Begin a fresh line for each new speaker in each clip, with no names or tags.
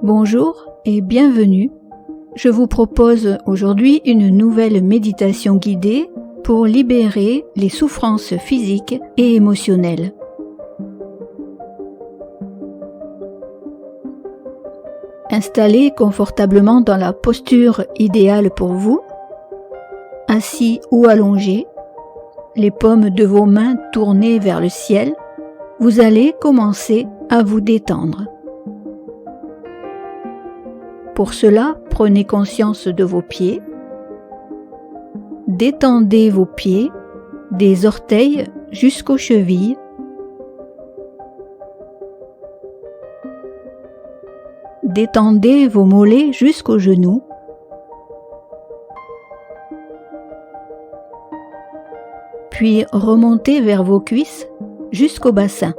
Bonjour et bienvenue. Je vous propose aujourd'hui une nouvelle méditation guidée pour libérer les souffrances physiques et émotionnelles. Installez confortablement dans la posture idéale pour vous, assis ou allongé, les paumes de vos mains tournées vers le ciel, vous allez commencer à vous détendre. Pour cela, prenez conscience de vos pieds. Détendez vos pieds, des orteils jusqu'aux chevilles. Détendez vos mollets jusqu'aux genoux. Puis remontez vers vos cuisses jusqu'au bassin.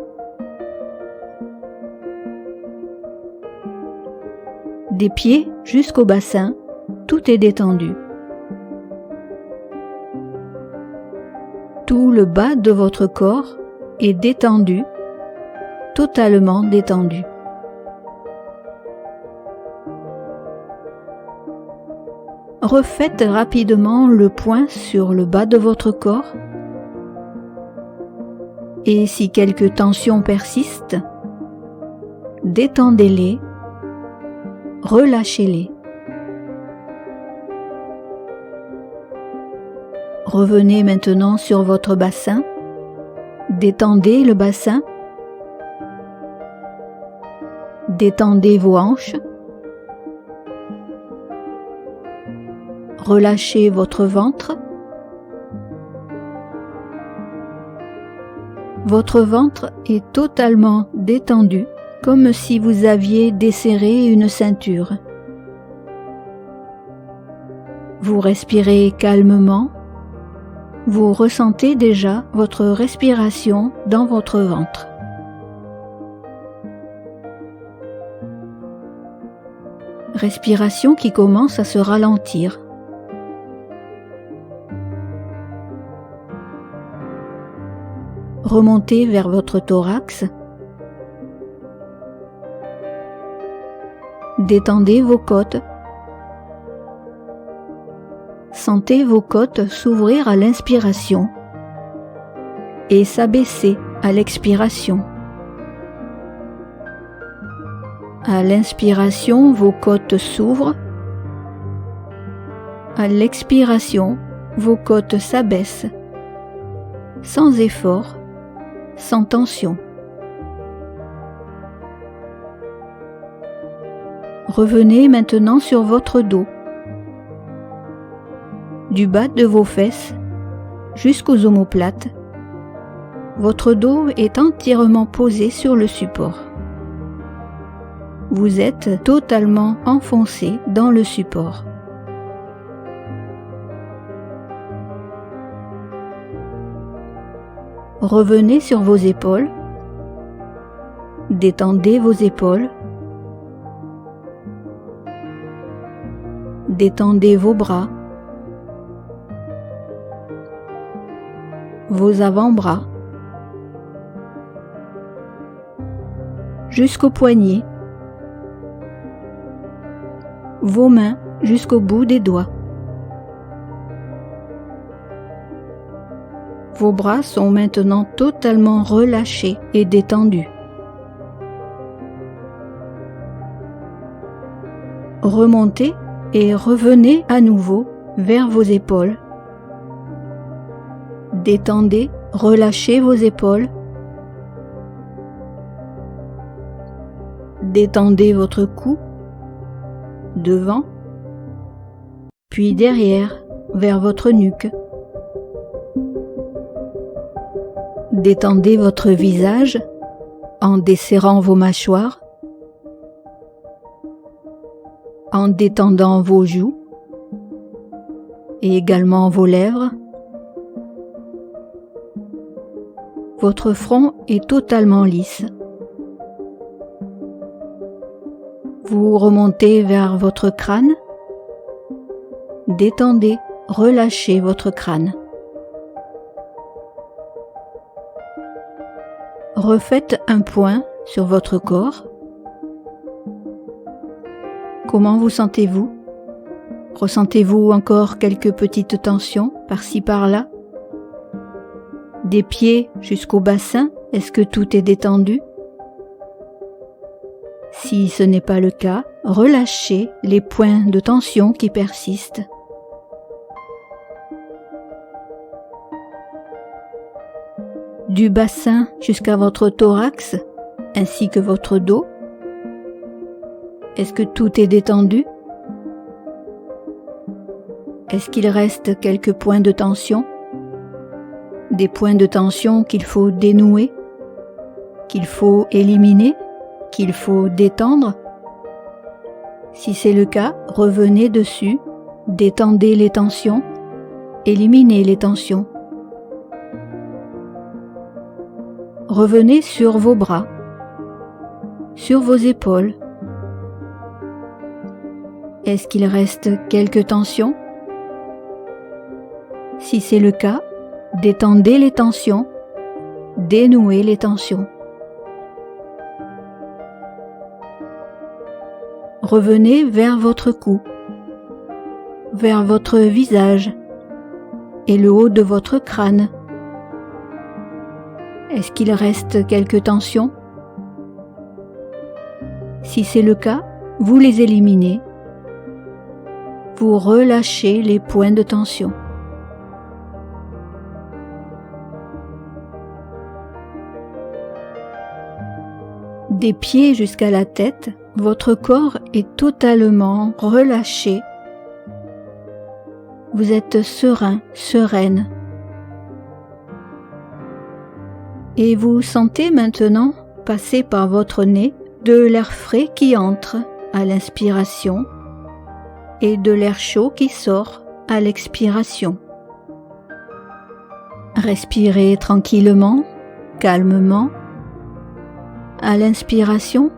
Des pieds jusqu'au bassin, tout est détendu. Tout le bas de votre corps est détendu, totalement détendu. Refaites rapidement le point sur le bas de votre corps et si quelques tensions persistent, détendez-les. Relâchez-les. Revenez maintenant sur votre bassin. Détendez le bassin. Détendez vos hanches. Relâchez votre ventre. Votre ventre est totalement détendu, comme si vous aviez desserré une ceinture. Vous respirez calmement. Vous ressentez déjà votre respiration dans votre ventre. Respiration qui commence à se ralentir. Remontez vers votre thorax. Détendez vos côtes. Sentez vos côtes s'ouvrir à l'inspiration et s'abaisser à l'expiration. À l'inspiration, vos côtes s'ouvrent. À l'expiration, vos côtes s'abaissent, sans effort, sans tension. Revenez maintenant sur votre dos, du bas de vos fesses jusqu'aux omoplates. Votre dos est entièrement posé sur le support. Vous êtes totalement enfoncé dans le support. Revenez sur vos épaules. Détendez vos épaules. Détendez vos bras, vos avant-bras, jusqu'aux poignets, vos mains jusqu'au bout des doigts. Vos bras sont maintenant totalement relâchés et détendus. Remontez et revenez à nouveau vers vos épaules. Détendez, relâchez vos épaules. Détendez votre cou, devant, puis derrière, vers votre nuque. Détendez votre visage en desserrant vos mâchoires, en détendant vos joues et également vos lèvres. Votre front est totalement lisse. Vous remontez vers votre crâne, détendez, relâchez votre crâne. Refaites un point sur votre corps. Comment vous sentez-vous? Ressentez-vous encore quelques petites tensions par-ci par-là? Des pieds jusqu'au bassin, est-ce que tout est détendu? Si ce n'est pas le cas, relâchez les points de tension qui persistent. Du bassin jusqu'à votre thorax, ainsi que votre dos, est-ce que tout est détendu? Est-ce qu'il reste quelques points de tension? Des points de tension qu'il faut dénouer, qu'il faut éliminer, qu'il faut détendre? Si c'est le cas, revenez dessus, détendez les tensions, éliminez les tensions. Revenez sur vos bras, sur vos épaules. Est-ce qu'il reste quelques tensions? Si c'est le cas, détendez les tensions, dénouez les tensions. Revenez vers votre cou, vers votre visage et le haut de votre crâne. Est-ce qu'il reste quelques tensions? Si c'est le cas, vous les éliminez. Vous relâchez les points de tension. Des pieds jusqu'à la tête, votre corps est totalement relâché. Vous êtes serein, sereine. Et vous sentez maintenant passer par votre nez de l'air frais qui entre à l'inspiration et de l'air chaud qui sort à l'expiration. Respirez tranquillement, calmement. À l'inspiration,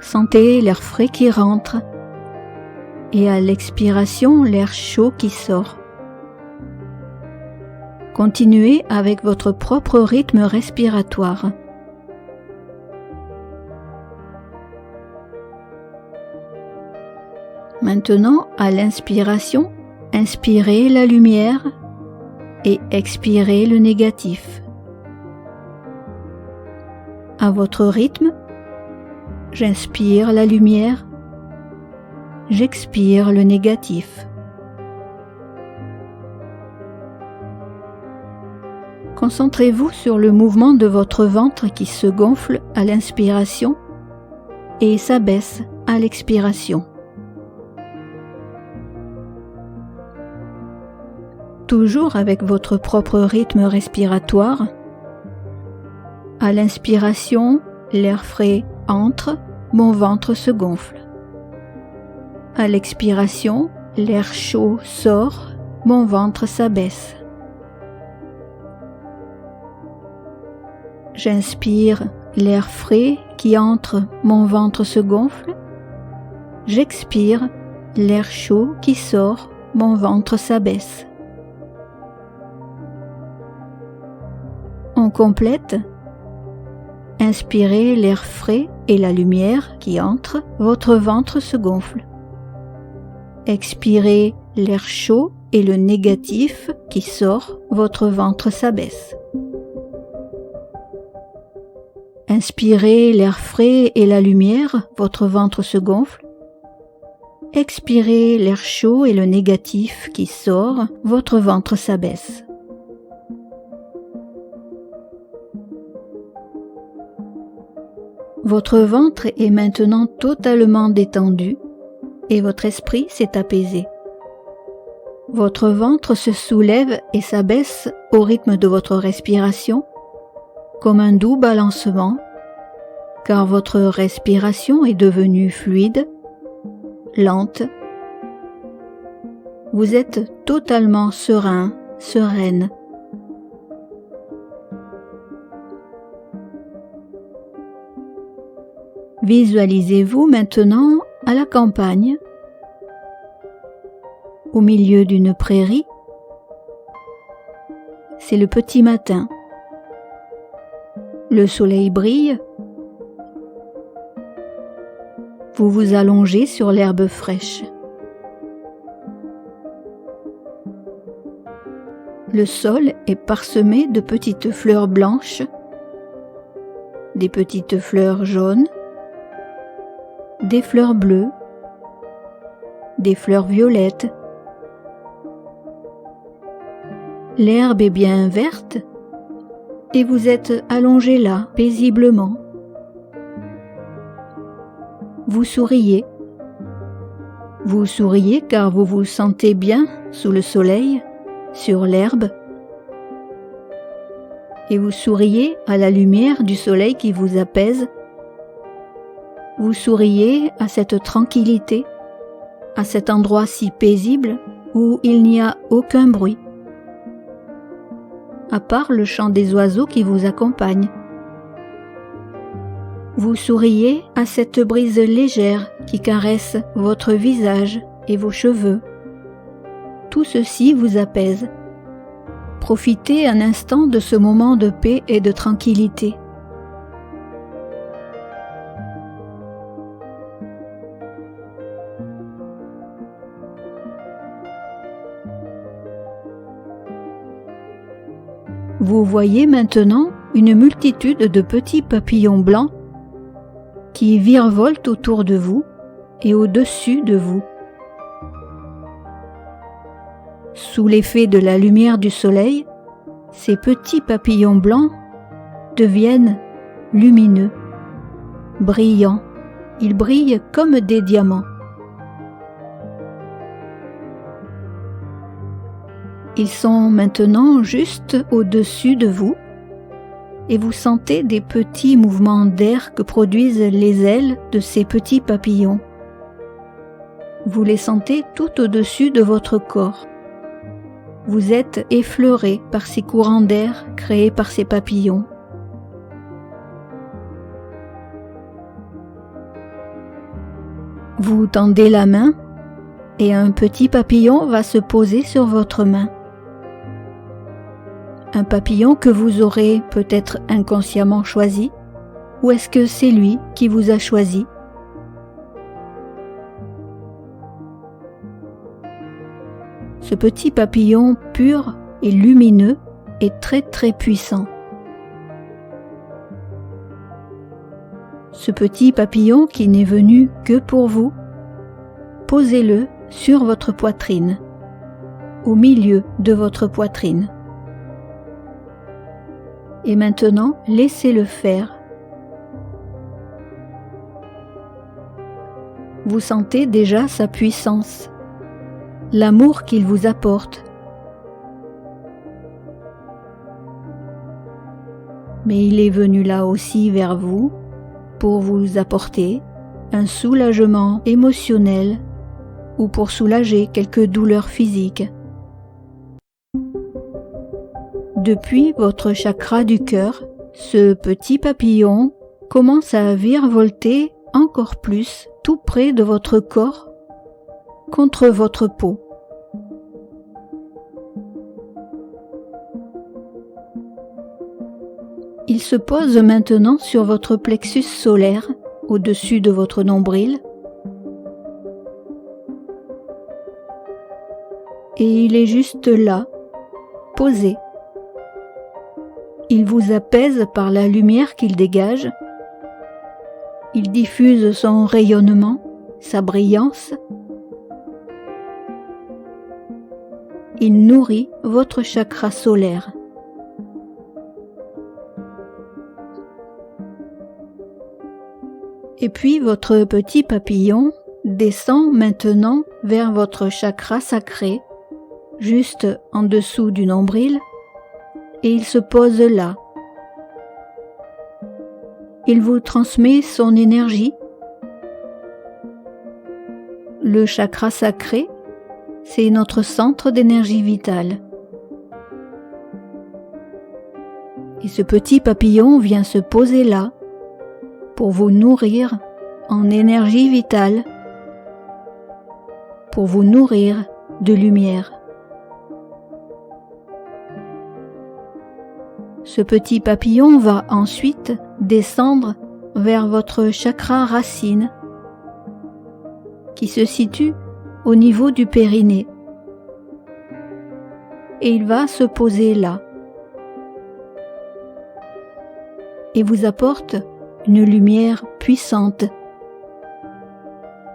sentez l'air frais qui rentre et à l'expiration, l'air chaud qui sort. Continuez avec votre propre rythme respiratoire. Maintenant, à l'inspiration, inspirez la lumière et expirez le négatif. À votre rythme, j'inspire la lumière, j'expire le négatif. Concentrez-vous sur le mouvement de votre ventre qui se gonfle à l'inspiration et s'abaisse à l'expiration. Toujours avec votre propre rythme respiratoire, à l'inspiration, l'air frais entre, mon ventre se gonfle. À l'expiration, l'air chaud sort, mon ventre s'abaisse. J'inspire l'air frais qui entre, mon ventre se gonfle. J'expire l'air chaud qui sort, mon ventre s'abaisse. On complète. Inspirez l'air frais et la lumière qui entre, votre ventre se gonfle. Expirez l'air chaud et le négatif qui sort, votre ventre s'abaisse. Inspirez l'air frais et la lumière, votre ventre se gonfle. Expirez l'air chaud et le négatif qui sort, votre ventre s'abaisse. Votre ventre est maintenant totalement détendu et votre esprit s'est apaisé. Votre ventre se soulève et s'abaisse au rythme de votre respiration comme un doux balancement, car votre respiration est devenue fluide, lente. Vous êtes totalement serein, sereine. Visualisez-vous maintenant à la campagne. au milieu d'une prairie. C'est le petit matin. Le soleil brille. Vous vous allongez sur l'herbe fraîche. Le sol est parsemé de petites fleurs blanches, des petites fleurs jaunes, des fleurs bleues, des fleurs violettes. L'herbe est bien verte et vous êtes allongé là, paisiblement. Vous souriez. Vous souriez car vous vous sentez bien sous le soleil, sur l'herbe. Et vous souriez à la lumière du soleil qui vous apaise. Vous souriez à cette tranquillité, à cet endroit si paisible où il n'y a aucun bruit, à part le chant des oiseaux qui vous accompagnent. Vous souriez à cette brise légère qui caresse votre visage et vos cheveux. Tout ceci vous apaise. Profitez un instant de ce moment de paix et de tranquillité. Vous voyez maintenant une multitude de petits papillons blancs qui virevoltent autour de vous et au-dessus de vous. Sous l'effet de la lumière du soleil, ces petits papillons blancs deviennent lumineux, brillants. Ils brillent comme des diamants. Ils sont maintenant juste au-dessus de vous et vous sentez des petits mouvements d'air que produisent les ailes de ces petits papillons. Vous les sentez tout au-dessus de votre corps. Vous êtes effleuré par ces courants d'air créés par ces papillons. Vous tendez la main et un petit papillon va se poser sur votre main. Un papillon que vous aurez peut-être inconsciemment choisi, ou est-ce que c'est lui qui vous a choisi? Ce petit papillon pur et lumineux est très très puissant. Ce petit papillon qui n'est venu que pour vous, posez-le sur votre poitrine, au milieu de votre poitrine. Et maintenant, laissez-le faire. Vous sentez déjà sa puissance, l'amour qu'il vous apporte. Mais il est venu là aussi vers vous pour vous apporter un soulagement émotionnel ou pour soulager quelques douleurs physiques. Depuis votre chakra du cœur, ce petit papillon commence à virevolter encore plus tout près de votre corps, contre votre peau. Il se pose maintenant sur votre plexus solaire, au-dessus de votre nombril, et il est juste là, posé. Il vous apaise par la lumière qu'il dégage. Il diffuse son rayonnement, sa brillance. Il nourrit votre chakra solaire. Et puis votre petit papillon descend maintenant vers votre chakra sacré, juste en dessous du nombril, et il se pose là. Il vous transmet son énergie. Le chakra sacré, c'est notre centre d'énergie vitale. Et ce petit papillon vient se poser là pour vous nourrir en énergie vitale, pour vous nourrir de lumière. Ce petit papillon va ensuite descendre vers votre chakra racine qui se situe au niveau du périnée. Et il va se poser là et vous apporte une lumière puissante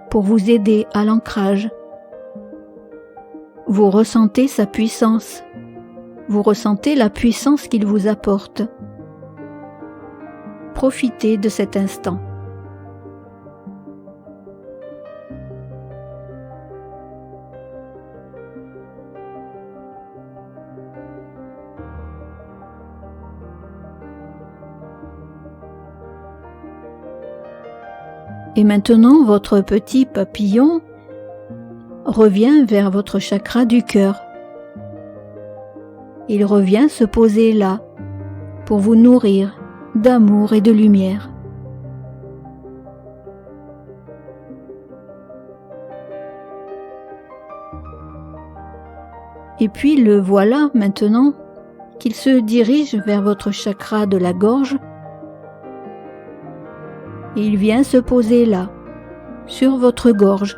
pour vous aider à l'ancrage. Vous ressentez sa puissance, vous ressentez la puissance qu'il vous apporte. Profitez de cet instant. Et maintenant, votre petit papillon revient vers votre chakra du cœur. Il revient se poser là pour vous nourrir d'amour et de lumière. Et puis le voilà maintenant qu'il se dirige vers votre chakra de la gorge. Il vient se poser là, sur votre gorge.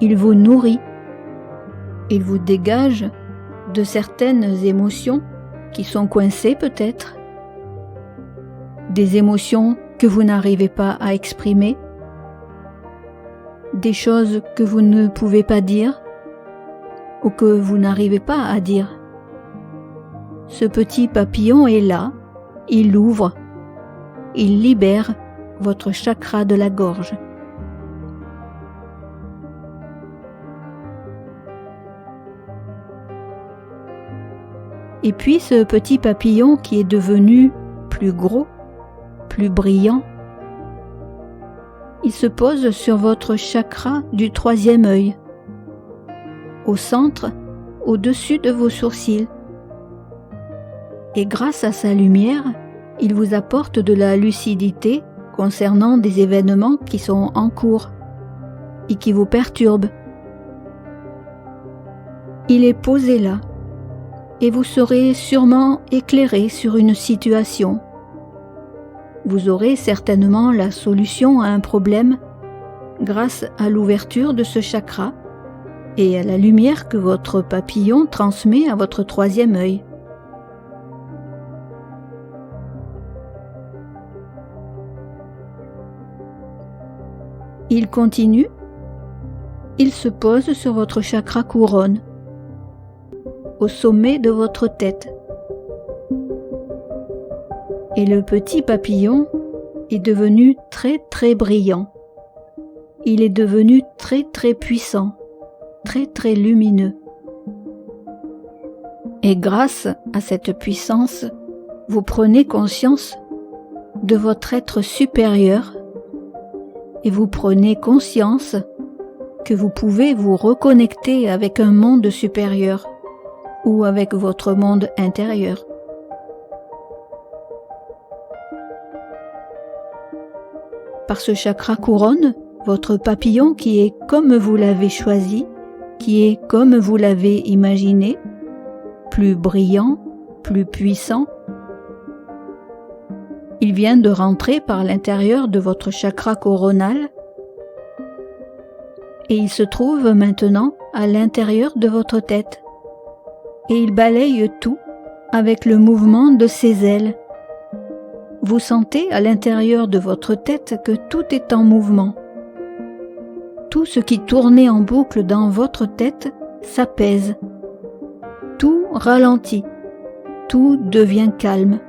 Il vous nourrit. Il vous dégage de certaines émotions qui sont coincées peut-être. Des émotions que vous n'arrivez pas à exprimer. Des choses que vous ne pouvez pas dire ou que vous n'arrivez pas à dire. Ce petit papillon est là, il ouvre. Il libère votre chakra de la gorge. Et puis ce petit papillon qui est devenu plus gros, plus brillant, il se pose sur votre chakra du troisième œil, au centre, au-dessus de vos sourcils. Et grâce à sa lumière, il vous apporte de la lucidité concernant des événements qui sont en cours et qui vous perturbent. Il est posé là et vous serez sûrement éclairé sur une situation. Vous aurez certainement la solution à un problème grâce à l'ouverture de ce chakra et à la lumière que votre papillon transmet à votre troisième œil. Il continue, il se pose sur votre chakra couronne, au sommet de votre tête. Et le petit papillon est devenu très très brillant. Il est devenu très très puissant, très très lumineux. Et grâce à cette puissance, vous prenez conscience de votre être supérieur et vous prenez conscience que vous pouvez vous reconnecter avec un monde supérieur ou avec votre monde intérieur. Par ce chakra couronne, votre papillon qui est comme vous l'avez choisi, qui est comme vous l'avez imaginé, plus brillant, plus puissant, il vient de rentrer par l'intérieur de votre chakra coronal et il se trouve maintenant à l'intérieur de votre tête et il balaye tout avec le mouvement de ses ailes. Vous sentez à l'intérieur de votre tête que tout est en mouvement. Tout ce qui tournait en boucle dans votre tête s'apaise. Tout ralentit. Tout devient calme.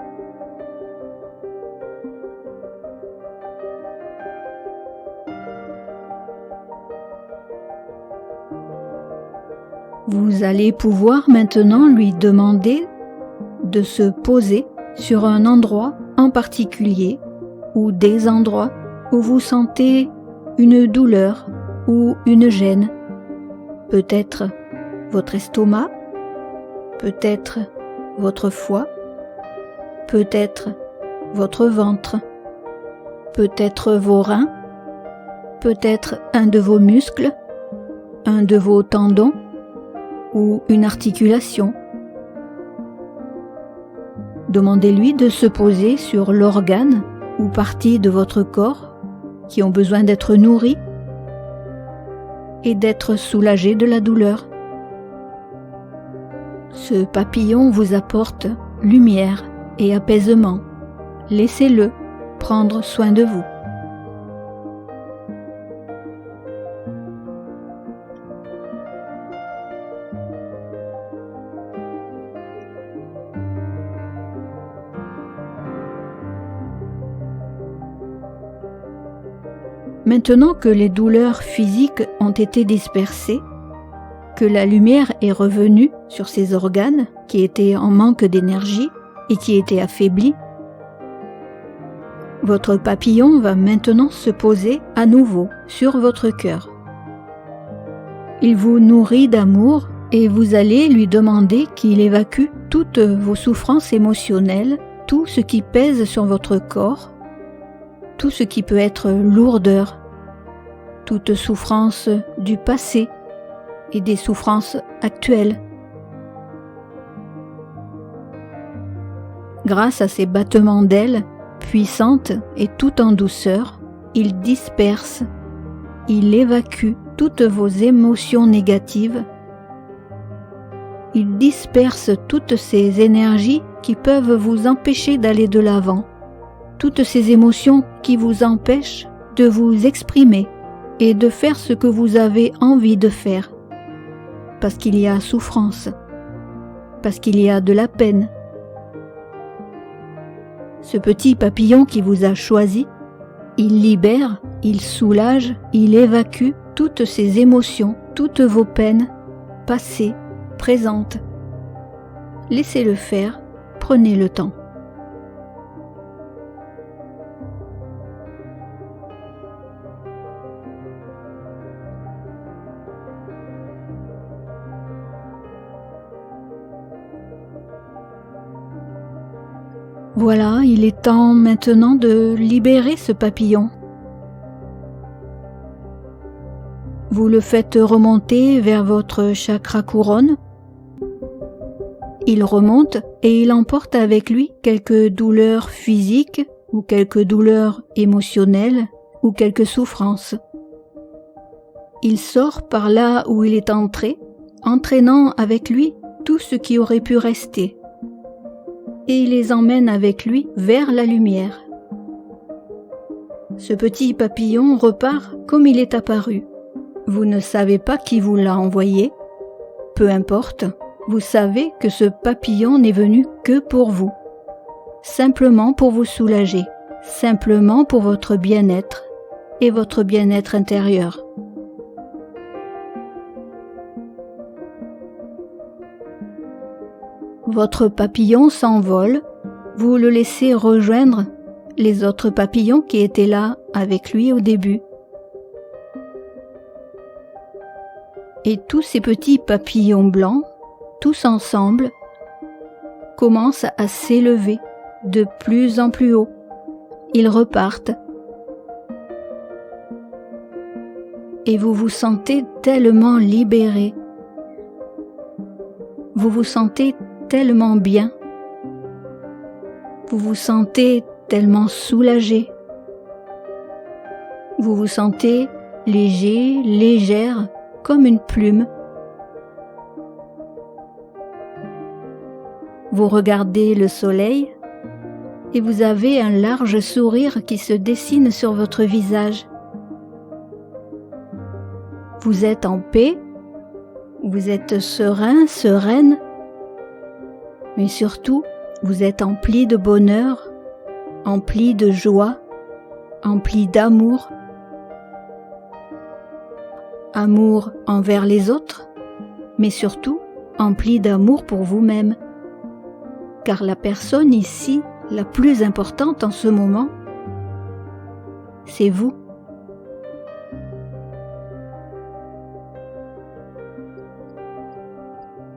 Vous allez pouvoir maintenant lui demander de se poser sur un endroit en particulier ou des endroits où vous sentez une douleur ou une gêne. Peut-être votre estomac, peut-être votre foie, peut-être votre ventre, peut-être vos reins, peut-être un de vos muscles, un de vos tendons ou une articulation. Demandez-lui de se poser sur l'organe ou partie de votre corps qui ont besoin d'être nourris et d'être soulagés de la douleur. Ce papillon vous apporte lumière et apaisement. Laissez-le prendre soin de vous. Maintenant que les douleurs physiques ont été dispersées, que la lumière est revenue sur ces organes qui étaient en manque d'énergie et qui étaient affaiblis, votre papillon va maintenant se poser à nouveau sur votre cœur. Il vous nourrit d'amour et vous allez lui demander qu'il évacue toutes vos souffrances émotionnelles, tout ce qui pèse sur votre corps, tout ce qui peut être lourdeur, toute souffrance du passé et des souffrances actuelles. Grâce à ces battements d'ailes puissantes et tout en douceur, il disperse, il évacue toutes vos émotions négatives, il disperse toutes ces énergies qui peuvent vous empêcher d'aller de l'avant, toutes ces émotions qui vous empêchent de vous exprimer et de faire ce que vous avez envie de faire, parce qu'il y a souffrance, parce qu'il y a de la peine. Ce petit papillon qui vous a choisi, il libère, il soulage, il évacue toutes ces émotions, toutes vos peines, passées, présentes. Laissez-le faire, prenez le temps. Voilà, il est temps maintenant de libérer ce papillon. Vous le faites remonter vers votre chakra couronne. Il remonte et il emporte avec lui quelques douleurs physiques ou quelques douleurs émotionnelles ou quelques souffrances. Il sort par là où il est entré, entraînant avec lui tout ce qui aurait pu rester. Et il les emmène avec lui vers la lumière. Ce petit papillon repart comme il est apparu. Vous ne savez pas qui vous l'a envoyé. Peu importe, vous savez que ce papillon n'est venu que pour vous. Simplement pour vous soulager, simplement pour votre bien-être et votre bien-être intérieur. Votre papillon s'envole, vous le laissez rejoindre les autres papillons qui étaient là avec lui au début. Et tous ces petits papillons blancs, tous ensemble, commencent à s'élever de plus en plus haut. Ils repartent. Et vous vous sentez tellement libéré. Vous vous sentez tellement bien. Vous vous sentez tellement soulagé. Vous vous sentez léger, légère, comme une plume. Vous regardez le soleil et vous avez un large sourire qui se dessine sur votre visage. Vous êtes en paix, vous êtes serein, sereine, mais surtout, vous êtes empli de bonheur, empli de joie, empli d'amour. Amour envers les autres, mais surtout empli d'amour pour vous-même. Car la personne ici, la plus importante en ce moment, c'est vous.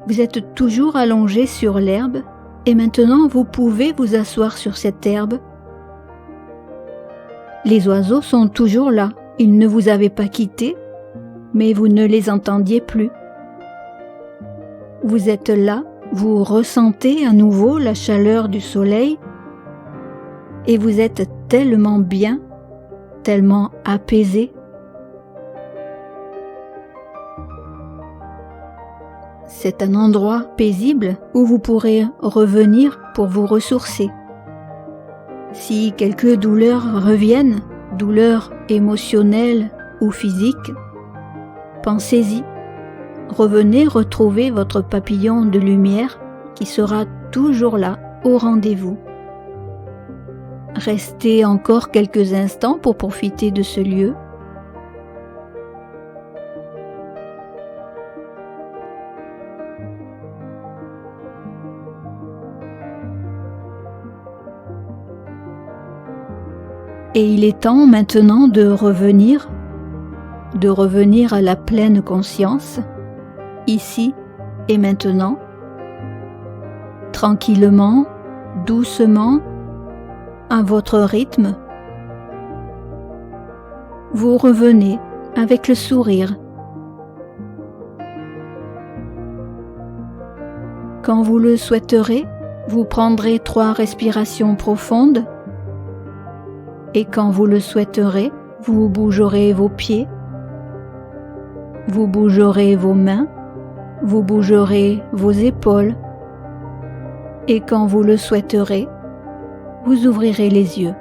Vous êtes toujours allongé sur l'herbe et maintenant vous pouvez vous asseoir sur cette herbe. Les oiseaux sont toujours là, ils ne vous avaient pas quitté, mais vous ne les entendiez plus. Vous êtes là, vous ressentez à nouveau la chaleur du soleil et vous êtes tellement bien, tellement apaisé. C'est un endroit paisible où vous pourrez revenir pour vous ressourcer. Si quelques douleurs reviennent, douleurs émotionnelles ou physiques, pensez-y. Revenez retrouver votre papillon de lumière qui sera toujours là au rendez-vous. Restez encore quelques instants pour profiter de ce lieu. Et il est temps maintenant de revenir à la pleine conscience, ici et maintenant, tranquillement, doucement, à votre rythme. Vous revenez avec le sourire. Quand vous le souhaiterez, vous prendrez 3 respirations profondes. Et quand vous le souhaiterez, vous bougerez vos pieds, vous bougerez vos mains, vous bougerez vos épaules. Et quand vous le souhaiterez, vous ouvrirez les yeux.